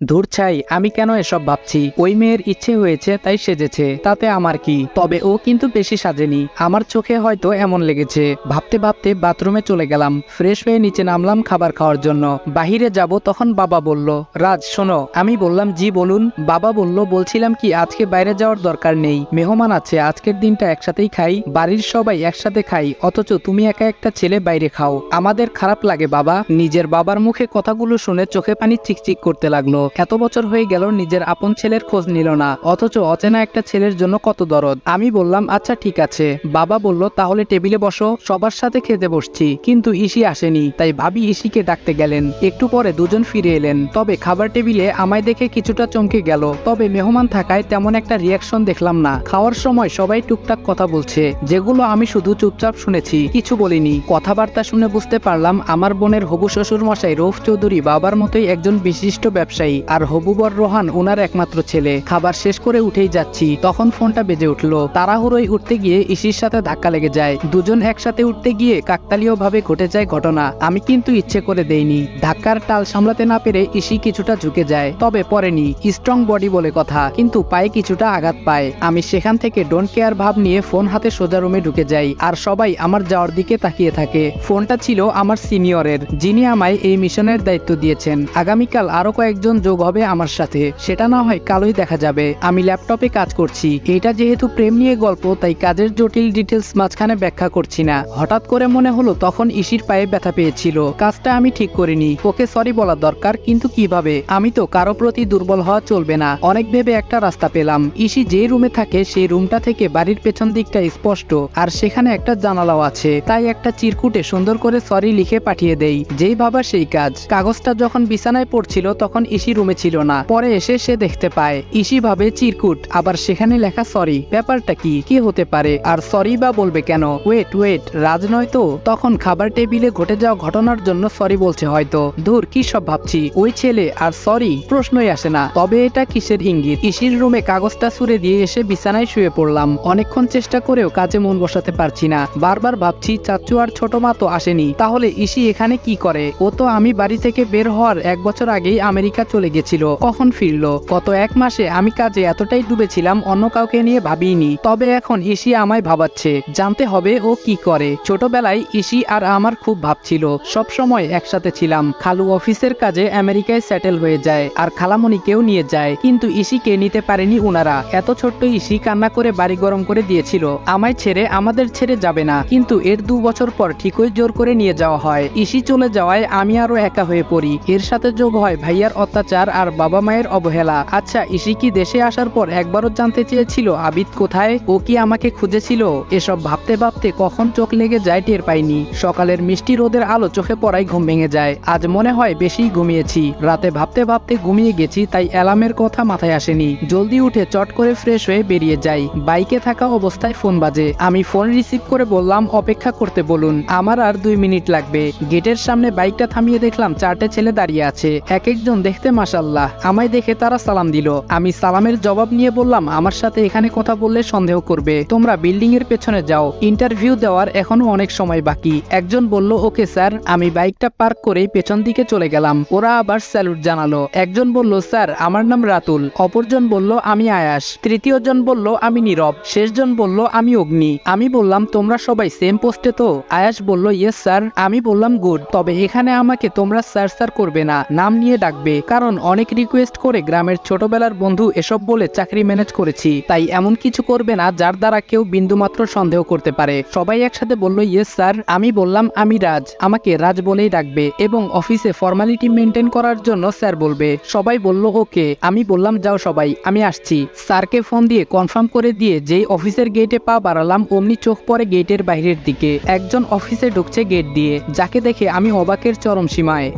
ধুর ছাই, আমি কেন এসব ভাবছি? ওই মেয়ের ইচ্ছে হয়েছে তাই সেজেছে, তাতে আমার কি? তবে ও কিন্তু বেশি সাজেনি, আমার চোখে হয়তো এমন লেগেছে। ভাবতে ভাবতে বাথরুমে চলে গেলাম, ফ্রেশ হয়ে নিচে নামলাম খাবার খাওয়ার জন্য। বাহিরে যাব তখন বাবা বলল, রাজ শোনো। আমি বললাম, জি বলুন। বাবা বলল, বলছিলাম কি আজকে বাইরে যাওয়ার দরকার নেই, মেহমান আছে, আজকের দিনটা একসাথেই খাই, বাড়ির সবাই একসাথে খাই, অথচ তুমি একা একটা ছেলে বাইরে খাও, আমাদের খারাপ লাগে বাবা। নিজের বাবার মুখে কথাগুলো শুনে চোখে পানি চিকচিক করতে লাগলো। এত বছর হয়ে গেল নিজের আপন ছেলের খোঁজ নিল না, অথচ অচেনা একটা ছেলের জন্য কত দরদ। আমি বললাম, আচ্ছা ঠিক আছে। বাবা বলল, তাহলে টেবিলে বসো, সবার সাথে খেতে বসছি। কিন্তু ইসি আসেনি, তাই ভাবি ইসিকে ডাকতে গেলেন। একটু পরে দুজন ফিরে এলেন, তবে খাবার টেবিলে আমায় দেখে কিছুটা চমকে গেল, তবে মেহমান থাকায় তেমন একটা রিয়াকশন দেখলাম না। খাওয়ার সময় সবাই টুকটাক কথা বলছে, যেগুলো আমি শুধু চুপচাপ শুনেছি, কিছু বলিনি। কথাবার্তা শুনে বুঝতে পারলাম আমার বোনের হবু শ্বশুর মশাই রৌফ চৌধুরী বাবার মতোই একজন বিশিষ্ট ব্যবসায়ী, আর হবুবর রোহান ওনার একমাত্র ছেলে। খাবার শেষ করে উঠেই যাচ্ছি, তখন ফোনটা বেজে উঠলো। তাড়াহুড়োই উঠতে গিয়ে ইসির সাথে ধাক্কা লেগে যায়। দুজন একসাথে উঠতে গিয়ে কাকতালীয় ভাবে ঘটে যায় ঘটনা। আমি কিন্তু ইচ্ছে করে দেইনি। ধাক্কার টাল সামলাতে না পেরে ইসি কিছুটা ঝুঁকে যায়, তবে পড়েনি, স্ট্রং বডি বলে কথা, কিন্তু পায়ে কিছুটা আঘাত পায়। আমি সেখান থেকে ডোন্ট কেয়ার ভাব নিয়ে ফোন হাতে সোজা রুমে ঢুকে যাই, আর সবাই আমার যাওয়ার দিকে তাকিয়ে থাকে। ফোনটা ছিল আমার সিনিয়রের, যিনি আমায় এই মিশনের দায়িত্ব দিয়েছেন। আগামীকাল আরো কয়েকজন যোগ হবে আমার সাথে, সেটা না হয় কালই দেখা যাবে। আমি ল্যাপটপে কাজ করছি, এটা যেহেতু প্রেম নিয়ে গল্প, তাই কাজের জটিল ডিটেলস মাঝখানে ব্যাখ্যা করছি না। হঠাৎ করে মনে হলো তখন ইসির পায়ে ব্যথা পেয়েছিল, কাজটা আমি ঠিক করিনি, ওকে সরি বলা দরকার, কিন্তু কিভাবে? আমি তো কারো প্রতি দুর্বল হওয়া চলবে না। অনেক ভেবে একটা রাস্তা পেলাম। ইসি যে রুমে থাকে সেই রুমটা থেকে বাড়ির পেছন দিকটা স্পষ্ট, আর সেখানে একটা জানালাও আছে, তাই একটা চিরকুটে সুন্দর করে সরি লিখে পাঠিয়ে দেই। যেই ভাবা সেই কাজ। কাগজটা যখন বিছানায় পড়ছিল তখন ইসি রুমে ছিল না, পরে এসে সে দেখতে পায়। ইসি ভাবে চিরকুট, আবার সেখানে লেখা সরি, ব্যাপারটা কি কি হতে পারে? আর সরি বা বলবে কেন? ওয়েট, রাজ নয় তো? তখন খাবার টেবিলে ঘটে যাওয়া ঘটনার জন্য সরি বলছে হয়তো। ধুর, কি সব ভাবছি, ওই ছেলে আর সরি, প্রশ্নই আসে না। তবে এটা কিসের ইঙ্গিত? ইসির রুমে কাগজটা ছুঁড়ে দিয়ে এসে বিছানায় শুয়ে পড়লাম। অনেকক্ষণ চেষ্টা করেও কাজে মন বসাতে পারছি না। বারবার ভাবছি, চাচু আর ছোট মা তো আসেনি, তাহলে ইসি এখানে কি করে? ও তো আমি বাড়ি থেকে বের হওয়ার 1 বছর আগেই আমেরিকা চলে গেছিল, কখন ফিরলো? গত 1 মাসে আমি কাজে এতটাই ডুবেছিলাম, অন্য কাউকে নিয়ে ভাবিনি। তবে এখন ইসি আমায় ভাবাচ্ছে, জানতে হবে ও কি করে। ছোটবেলায় ইসি আর আমার খুব ভাব ছিল, সব সময় একসাথে ছিলাম। খালু অফিসের কাজে আমেরিকায় সেটেল হয়ে যায়, আর খালামণিকেও নিয়ে যায়, কিন্তু ইসিকে নিতে পারেনি উনারা। এত ছোট্ট ইসি কান্না করে বাড়ি গরম করে দিয়েছিল, আমায় ছেড়ে আমাদের ছেড়ে যাবে না, কিন্তু এর 2 বছর পর ঠিকই জোর করে নিয়ে যাওয়া হয়। ইসি চলে যাওয়ায় আমি আরো একা হয়ে পড়ি। এর সাথে যোগ হয় ভাইয়ার অত্যাচার আর বাবা মায়ের অবহেলা। আচ্ছা, ইসি কি দেশে আসার পর একবারও জানতে চেয়েছিল আবিদ কোথায়? ও কি আমাকে খুঁজেছিল? এসব ভাবতে ভাবতে কখন চোখ লেগে যায় টের পাইনি। সকালের মিষ্টি রোদের আলো চোখে পড়ায় ঘুম ভেঙে যায়। আজ মনে হয় বেশি ঘুমিয়েছি, রাতে ভাবতে ভাবতে ঘুমিয়ে গেছি, তাই অ্যালার্মের কথা মাথায় আসেনি। জলদি উঠে চট করে ফ্রেশ হয়ে বেরিয়ে যাই। বাইকে থাকা অবস্থায় ফোন বাজে। আমি ফোন রিসিভ করে বললাম, অপেক্ষা করতে বলুন, আমার আর 2 মিনিট লাগবে। গেটের সামনে বাইকটা থামিয়ে দেখলাম 4টে ছেলে দাঁড়িয়ে আছে, এক একজন দেখতে মাশাআল্লাহ। আমায় দেখে তারা সালাম দিল। আমি সালামের জবাব নিয়ে বললাম, আমার সাথে এখানে কথা বললে সন্দেহ করবে, তোমরা বিল্ডিং এর পেছনে যাও, ইন্টারভিউ দেওয়ার এখনো অনেক সময় বাকি। একজন বলল, ওকে স্যার। আমি বাইকটা পার্ক করে পেছন দিকে চলে গেলাম। ওরা আবার স্যালুট জানালো। একজন বলল, স্যার আমার নাম রাতুল। অপরজন বলল, আমি আয়াস। তৃতীয় জন বলল, আমি নীরব। শেষজন বলল, আমি অগ্নি। আমি বললাম, তোমরা সবাই সেম পোস্টে তো? আয়াস বলল, ইয়েস স্যার। আমি বললাম, গুড। তবে এখানে আমাকে তোমরা স্যার করবে না, নাম নিয়ে ডাকবে, কারণ অনেক রিকোয়েস্ট করে গ্রামের ছোটবেলার বন্ধু এসব বলে চাকরি ম্যানেজ করেছি, তাই এমন কিছু করবে না যার দ্বারা কেউ বিন্দুমাত্র সন্দেহ করতে পারে। সবাই একসাথে বলল, ইয়েস স্যার। আমি বললাম, আমি রাজ, আমাকে রাজ বলেই ডাকবে, এবং অফিসে ফর্মালিটি মেনটেন করার জন্য স্যার বলবে। সবাই বলল, ওকে। আমি বললাম, যাও সবাই, আমি আসছি। স্যারকে ফোন দিয়ে কনফার্ম করে দিয়ে যেই অফিসের গেটে পা বাড়ালাম, অমনি চোখ পড়ে গেটের বাইরের দিকে। একজন অফিসে ঢুকছে গেট দিয়ে, যাকে দেখে আমি অবাকের চরম সীমায়।